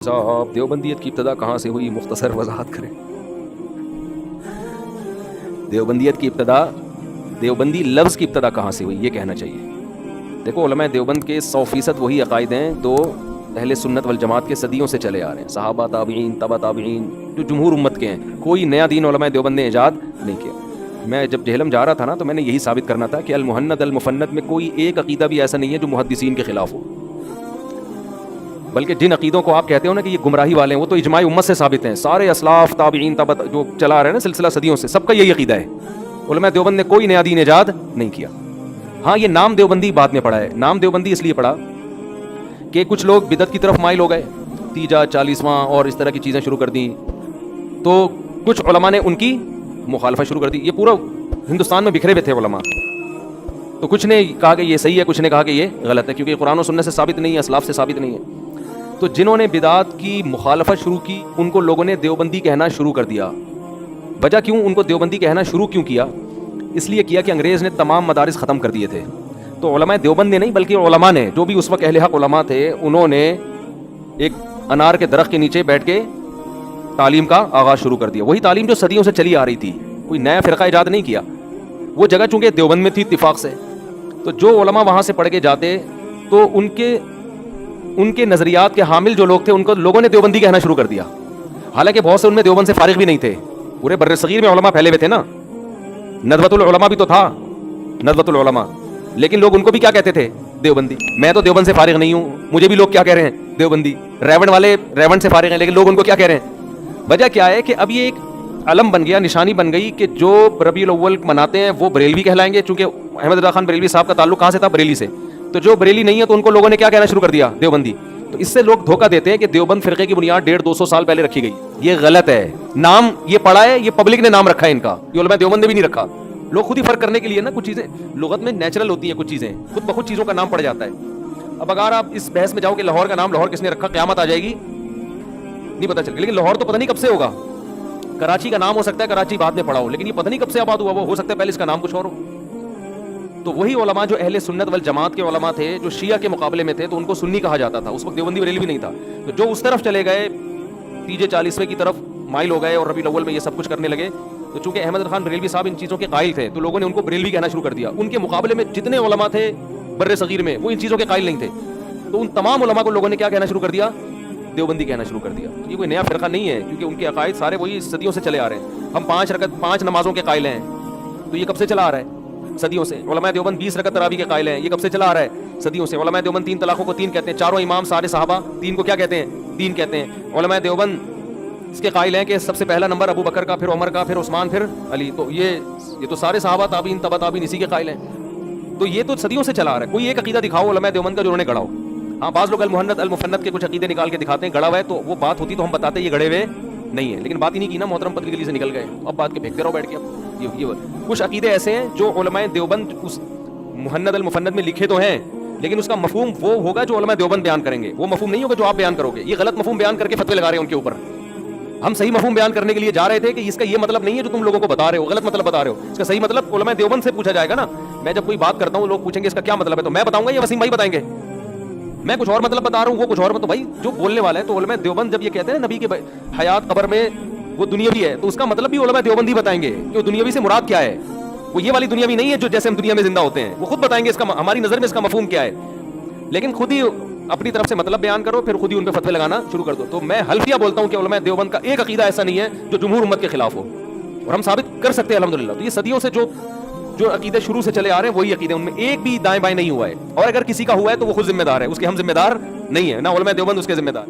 صاحب دیوبندیت کی ابتدا کہاں سے ہوئی؟ مختصر وضاحت کریں۔ دیوبندیت کی ابتدا، دیوبندی لفظ کی ابتدا کہاں سے ہوئی یہ کہنا چاہیے۔ دیکھو علماء دیوبند کے 100% وہی عقائد ہیں تو اہل سنت والجماعت کے صدیوں سے چلے آ رہے ہیں، صحابہ، تابعین، تبع تابعین، جو جمہور امت کے ہیں۔ کوئی نیا دین علماء دیوبند نے ایجاد نہیں کیا۔ میں جب جہلم جا رہا تھا نا تو میں نے یہی ثابت کرنا تھا کہ المحند المفند میں کوئی ایک عقیدہ بھی ایسا نہیں ہے جو محدثین کے خلاف ہو، بلکہ جن عقیدوں کو آپ کہتے ہو نا کہ یہ گمراہی والے ہیں وہ تو اجماع امت سے ثابت ہیں۔ سارے اسلاف، تابعین، تبع جو چلا رہے ہیں نا سلسلہ صدیوں سے، سب کا یہی عقیدہ ہے۔ علماء دیوبند نے کوئی نیا دین ایجاد نہیں کیا۔ ہاں یہ نام دیوبندی بعد میں پڑا ہے۔ نام دیوبندی اس لیے پڑا کہ کچھ لوگ بدعت کی طرف مائل ہو گئے، تیجا، 40واں اور اس طرح کی چیزیں شروع کر دیں، تو کچھ علماء نے ان کی مخالفت شروع کر دی۔ یہ پورا ہندوستان میں بکھرے ہوئے تھے علماء، تو کچھ نے کہا کہ یہ صحیح ہے، کچھ نے کہا کہ یہ غلط ہے، کیونکہ قرآن و سنت سے ثابت نہیں ہے، اسلاف سے ثابت نہیں ہے۔ تو جنہوں نے بدعات کی مخالفت شروع کی ان کو لوگوں نے دیوبندی کہنا شروع کر دیا۔ وجہ کیوں ان کو دیوبندی کہنا شروع کیوں کیا؟ اس لیے کیا کہ انگریز نے تمام مدارس ختم کر دیے تھے۔ تو علماء دیوبند نے نہیں بلکہ علماء نے، جو بھی اس وقت اہل حق علماء تھے، انہوں نے ایک انار کے درخت کے نیچے بیٹھ کے تعلیم کا آغاز شروع کر دیا۔ وہی تعلیم جو صدیوں سے چلی آ رہی تھی، کوئی نیا فرقہ ایجاد نہیں کیا۔ وہ جگہ چونکہ دیوبند میں تھی اتفاق سے، تو جو علماء وہاں سے پڑھ کے جاتے تو ان کے نظریات کے حامل جو لوگ تھے ان کو لوگوں نے دیوبندی کہنا شروع کر دیا۔ حالانکہ بہت سے ان میں دیوبند سے فارغ بھی نہیں تھے، پورے بر صغیر میں علماء پھیلے ہوئے تھے نا۔ ندوۃ العلماء بھی تو تھا، ندوۃ العلماء، لیکن لوگ ان کو بھی کیا کہتے تھے؟ دیوبندی۔ میں تو دیوبند سے فارغ نہیں ہوں، مجھے بھی لوگ کیا کہہ رہے ہیں؟ دیوبندی۔ ریون والے ریون سے فارغ ہیں لیکن لوگ ان کو کیا کہہ رہے ہیں؟ وجہ کیا ہے کہ اب یہ ایک علم بن گیا، نشانی بن گئی کہ جو ربیع الاول مناتے ہیں وہ بریلوی کہلائیں گے، چونکہ احمد رضا خان بریلوی صاحب کا تعلق کہاں سے تھا؟ بریلی سے۔ تو جو بریلی نہیں ہے تو ان کو لوگوں نے کیا کہنا شروع کر دیا؟ دیوبندی۔ تو اس سے لوگ دھوکہ دیتے ہیں کہ دیوبند فرقے کی بنیاد 150-200 سال پہلے رکھی گئی۔ یہ غلط ہے۔ نام یہ پڑا ہے، یہ پبلک نے نام رکھا ہے ان کا، یہ علماء دیوبند نے بھی نہیں رکھا۔ لوگ خود ہی فرق کرنے کے لیے نا، کچھ چیزیں لغت میں نیچرل ہوتی ہیں، کچھ چیزیں خود بخود چیزوں کا نام پڑ جاتا ہے۔ اب اگر آپ اس بحث میں جاؤ کہ لاہور کا نام لاہور کس نے رکھا، قیامت آ جائے گی، نہیں پتہ چلے گا۔ لیکن لاہور تو پتہ نہیں کب سے ہوگا۔ کراچی کا نام ہو سکتا ہے کراچی بعد میں پڑا ہو، لیکن یہ پتہ نہیں کب سے آباد ہوا، وہ ہو سکتا ہے پہلے اس کا نام کچھ اور ہو۔ تو وہی علماء جو اہل سنت والجماعت کے علماء تھے، جو شیعہ کے مقابلے میں تھے، تو ان کو سنی کہا جاتا تھا۔ اس وقت دیوبندی بریلوی نہیں تھا۔ تو جو اس طرف چلے گئے، تیجے 40ویں کی طرف مائل ہو گئے اور ربیع الاول میں یہ سب کچھ کرنے لگے، تو چونکہ احمد خان بریلوی صاحب ان چیزوں کے قائل تھے تو لوگوں نے ان کو بریلوی کہنا شروع کر دیا۔ ان کے مقابلے میں جتنے علماء تھے بر صغیر میں وہ ان چیزوں کے قائل نہیں تھے، تو ان تمام علماء کو لوگوں نے کیا کہنا شروع کر دیا؟ دیوبندی کہنا شروع کر دیا۔ یہ کوئی نیا فرقہ نہیں ہے، کیونکہ ان کے عقائد سارے وہی صدیوں سے چلے آ رہے ہیں۔ ہم 5 نمازوں کے قائل ہیں، تو یہ کب سے چلا آ رہا ہے؟ صدیوں سے۔ علماء دیوبند 20 رکعت تراویح کے قائل ہیں، یہ کب سے چلا آ رہا ہے؟ صدیوں سے۔ علماء دیوبند 3 طلاقوں کو 3 کہتے ہیں، چاروں امام سارے صحابہ 3 کو کیا کہتے ہیں؟ 3 کہتے ہیں۔ علماء دیوبند اس کے قائل ہیں کہ سب سے پہلا نمبر ابو بکر کا، پھر عمر کا، پھر عثمان، پھر علی۔ تو یہ تو سارے صحابہ، تابعین، تبع تابعین اسی کے قائل ہیں۔ تو یہ تو صدیوں سے چلا آ رہا ہے۔ کوئی ایک عقیدہ دکھاؤ علماء دیوبند کا جو انہوں نے گڑا ہو۔ ہاں بعض لوگ المحند المفند کے کچھ عقیدے نکال کے دکھاتے ہیں، گڑا ہوا ہے، تو وہ بات ہوتی تو ہم بتاتے یہ گڑے ہوئے نہیں ہے، لیکن بات ہی نہیں کی نا، محترم پتلی گلی سے نکل گئے، اب بات کے پھینکتے رہو بیٹھ کے۔ اب یہ کچھ عقیدے ایسے ہیں جو علماء دیوبند اس محند المفند میں لکھے تو ہیں، لیکن اس کا مفہوم وہ ہوگا جو علماء دیوبند بیان کریں گے، وہ مفہوم نہیں ہوگا جو آپ بیان کرو گے۔ یہ غلط مفہوم بیان کر کے فتوے لگا رہے ہیں ان کے اوپر۔ ہم صحیح مفہوم بیان کرنے کے لیے جا رہے تھے کہ اس کا یہ مطلب نہیں ہے جو تم لوگوں کو بتا رہے ہو، غلط مطلب بتا رہے ہو۔ اس کا صحیح مطلب علماء دیوبند سے پوچھا جائے گا نا۔ میں جب کوئی بات کرتا ہوں لوگ پوچھیں گے اس کا کیا مطلب ہے، تو میں بتاؤں گا یا وسیم بھائی بتائیں گے؟ میں کچھ اور مطلب بتا رہا ہوں، وہ کچھ اور۔ تو بھائی جو بولنے والا ہے، تو علماء دیوبند جب یہ کہتے ہیں نبی کے حیات قبر میں وہ دنیاوی ہے، تو اس کا مطلب بھی علماء دیوبندی بتائیں گے کہ دنیاوی سے مراد کیا ہے۔ وہ یہ والی دنیاوی نہیں ہے جو جیسے ہم دنیا میں زندہ ہوتے ہیں، وہ خود بتائیں گے اس کا ہماری نظر میں اس کا مفہوم کیا ہے۔ لیکن خود ہی اپنی طرف سے مطلب بیان کرو، پھر خود ہی ان پہ فتوے لگانا شروع کر دو۔ تو میں حلفیہ بولتا ہوں کہ علماء دیوبند کا ایک عقیدہ ایسا نہیں ہے جو جمہور امت کے خلاف ہو، اور ہم ثابت کر سکتے ہیں الحمدللہ۔ تو یہ صدیوں سے جو عقیدے شروع سے چلے آ رہے ہیں وہی عقیدے، ان میں ایک بھی دائیں بائیں نہیں ہوا ہے، اور اگر کسی کا ہوا ہے تو وہ خود ذمہ دار ہے، اس کے ہم ذمہ دار نہیں ہے، نہ علماء دیوبند اس کے ذمہ دار۔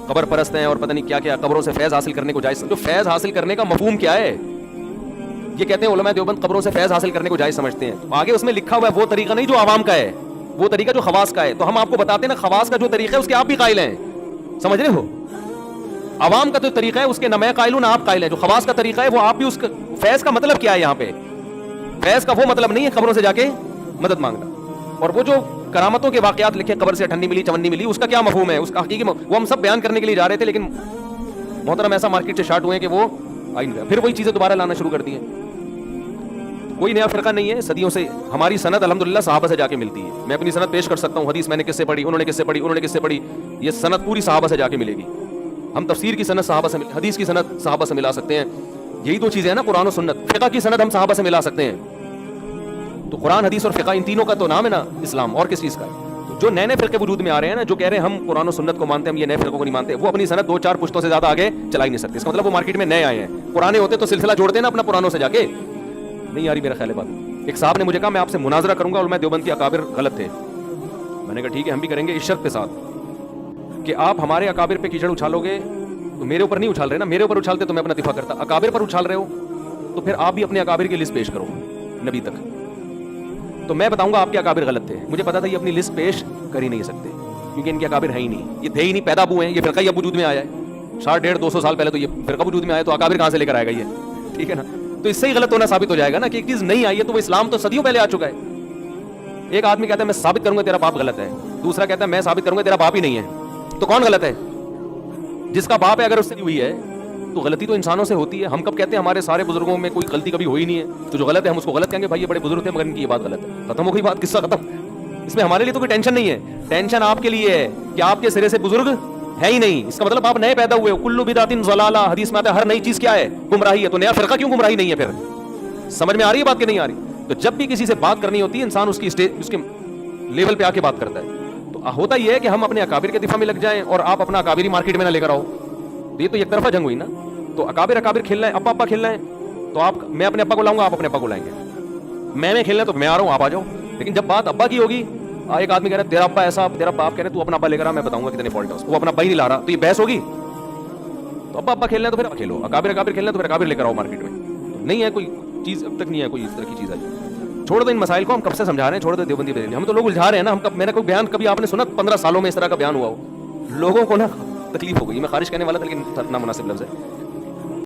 قبر پرست ہیں اور پتہ نہیں کیا کیا، قبروں سے فیض حاصل کرنے کو جائز۔ جو فیض حاصل کرنے کا مفہوم کیا ہے؟ یہ کہتے ہیں علماء دیوبند قبروں سے فیض حاصل کرنے کو جائز سمجھتے ہیں۔ آگے اس میں لکھا ہوا ہے وہ طریقہ نہیں جو عوام کا ہے، وہ طریقہ جو خواص کا ہے۔ تو ہم آپ کو بتاتے ہیں نا، خواص کا جو طریقہ ہے اس کے آپ بھی قائل ہیں، سمجھ رہے ہو؟ عوام کا جو طریقہ ہے اس کے نہ میں قائل ہوں نہ آپ قائل ہیں۔ جو خواص کا طریقہ ہے وہ آپ بھی اس کا۔ فیض کا مطلب کیا ہے یہاں پہ؟ فیض کا وہ مطلب نہیں ہے قبروں سے جا کے مدد مانگنا۔ اور وہ جو کرامتوں کے واقعات لکھے، قبر سے ٹھنڈی ملی، چونی ملی، اس کا کیا مفہوم ہے؟ اس کا حقیقی وہ ہم سب بیان کرنے کے لیے جا رہے تھے، لیکن محترم ایسا مارکیٹ سے شارٹ ہوئے کہ وہ آئی نہیں، پھر وہی چیزیں دوبارہ لانا شروع کر دی ہیں۔ کوئی نیا فرقہ نہیں ہے, صدیوں سے ہماری سند الحمدللہ صحابہ سے جا کے ملتی ہے. میں اپنی سند پیش کر سکتا ہوں, حدیث میں نے کس سے پڑھی, انہوں نے کس سے پڑھی, انہوں نے کس سے پڑھی, یہ سند پوری صحابہ سے جا کے ملے گی. ہم تفسیر کی سند صحابہ سے, حدیث کی سند صحابہ سے ملا سکتے ہیں. یہی دو چیزیں ہیں نا, قرآن و سنت. فقہ کی سند ہم صحابہ سے ملا سکتے ہیں. تو قرآن, حدیث اور فقہ, ان تینوں کا تو نام ہے نا اسلام, اور کس چیز کا ہے. جو نئے نئے فرقے وجود میں آ رہے ہیں نا, جو کہہ رہے ہیں ہم قرآن و سنت کو مانتے ہیں, ہم یہ نئے فرقوں کو نہیں مانتے, وہ اپنی سند 2-4 پشتوں سے زیادہ آگے چلا ہی نہیں سکتے. اس کا مطلب وہ مارکیٹ میں نئے آئے ہیں. پرانے ہوتے تو سلسلہ جوڑتے ہیں نا اپنا پرانوں سے جا کے. نہیں آ رہی میرا خیال ہے بات. ایک صاحب نے مجھے کہا میں آپ سے مناظرہ کروں گا اور میں دیوبند کے اکابر غلط تھے. میں نے کہا ٹھیک ہے, ہم بھی کریں گے, اس شرط کے ساتھ کہ آپ ہمارے اکابر پہ کیچڑ اچھالو گے تو میرے اوپر نہیں اچھال رہے نا, میرے اوپر اچھالتے تو میں اپنا دفاع کرتا. اکابر پر اچھال رہے ہو تو پھر آپ بھی اپنے اکابر کی لسٹ پیش کرو نبی تک, تو میں بتاؤں گا آپ کے اکابر غلط تھے. مجھے پتا تھا یہ اپنی لسٹ پیش کر ہی نہیں سکتے کیونکہ ان کے اکابر ہے ہی نہیں, یہ تھے ہی نہیں, پیدا ہوئے ہیں. یہ فرقہ اب وجود میں آیا ہے 150-150 سال پہلے, تو یہ فرقہ وجود میں آیا, تو اکابر کہاں سے لے کر آئے گا یہ, ٹھیک ہے نا. تو اس سے ہی غلط ہونا ثابت ہو جائے گا نا کہ ایک چیز نہیں آئی ہے تو وہ اسلام تو صدیوں پہلے آ چکا ہے. ایک آدمی کہتا ہے میں ثابت کروں گا تیرا باپ غلط ہے, دوسرا کہتا ہے میں ثابت کروں گا تیرا باپ ہی نہیں ہے. تو کون غلط ہے؟ جس کا باپ ہے اگر اس سے ہوئی ہے تو غلطی تو انسانوں سے ہوتی ہے. ہم کب کہتے ہیں ہمارے سارے بزرگوں میں کوئی غلطی کبھی ہوئی نہیں ہے, تو جو غلط ہے ہم اس کو غلط کہیں گے, بھائی یہ بڑے بزرگ تھے مگر ان کی یہ بات غلط ہے, ختم ہو گئی بات, قصہ ختم. اس میں ہمارے لیے تو کوئی ٹینشن نہیں ہے. ٹینشن آپ کے لیے ہے کہ آپ کے سرے سے بزرگ ہے ہی نہیں. اس کا مطلب آپ نئے پیدا ہوئے ہو. کلو بدعۃ ضلالہ, حدیث میں آتا ہے ہر نئی چیز کیا ہے, گمراہی ہے. تو نیا فرقہ کیوں گمراہی نہیں ہے؟ پھر سمجھ میں آ رہی ہے بات کہ نہیں آ رہی؟ تو جب بھی کسی سے بات کرنی ہوتی ہے انسان اس کی اس کے لیول پہ آ کے بات کرتا ہے. تو ہوتا یہ ہے کہ ہم اپنے اکابر کے دفاع میں لگ جائیں اور آپ اپنا اکابری مارکیٹ میں نہ لے کر آؤ, تو یہ تو ایک طرفہ جنگ ہوئی نا. تو اکابر کھیل رہے ہیں, ابا کھیل رہے ہیں, تو آپ, میں اپنے ابا کو لاؤں گا, آپ اپنے ابا کو لائیں گے. میں کھیل رہے ہیں تو میں آ رہا ہوں, آپ آ جاؤ. لیکن جب بات ابا کی ہوگی, ایک آدمی کہہ رہا ہے تیرا ابا ایسا, تیرا باپ کہہ رہے تو اپنا ابا لے کر آ, میں بتاؤں گا کتنے فالٹ ہے اس کو, وہ اپنا ابا ہی نہیں لا رہا, تو یہ بحث ہوگی. تو ابا کھیل رہے ہیں تو پھر اب کھیلو, اکابر کھیل رہے ہیں تو پھر اکابر لے کر آؤ مارکیٹ میں. نہیں ہے کوئی چیز, اب تک نہیں ہے کوئی اس طرح کی چیز آئی. چھوڑ دو ان مسائل کو, ہم کب سے سمجھا رہے ہیں, چھوڑ دو دیوبندی بریلوی, ہم تو لوگ الجھا رہے ہیں نا. ہم کب, میرا کوئی بیان کبھی آپ نے سنا 15 سالوں میں اس طرح کا بیان ہوا ہو؟ لوگوں کو نا تکلیف ہو گئی. میں خارج کہنے والا تھا لیکن نامناسب لفظ ہے.